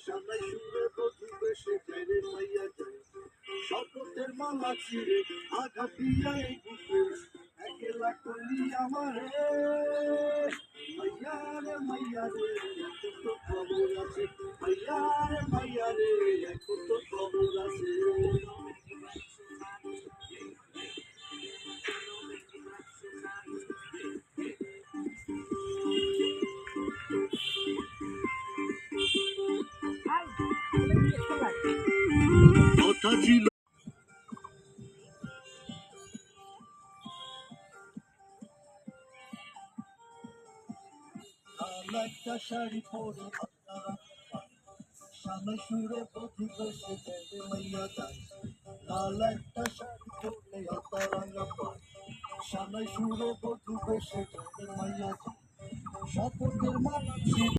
সানাই সুরে বধু বেশে যায় মাইয়া যায় শপথের মালা ছিঁড়ে আঘাত দিয়া এই বুকে একেলা করলি আমারে মাইয়া রে এখন তো খবর আছে মাইয়া রে এখন তো খবর আছে কথা ছিল একটা শাড়ি পরে সামনে সুরে বধু বেশে দেবে মাইয়া যায় লাল একটা শাড়ি পরে হাতা রাঙা পায় সামনে সুরে বধু বেশে দেবে মাইয়া যায় শপথের মালা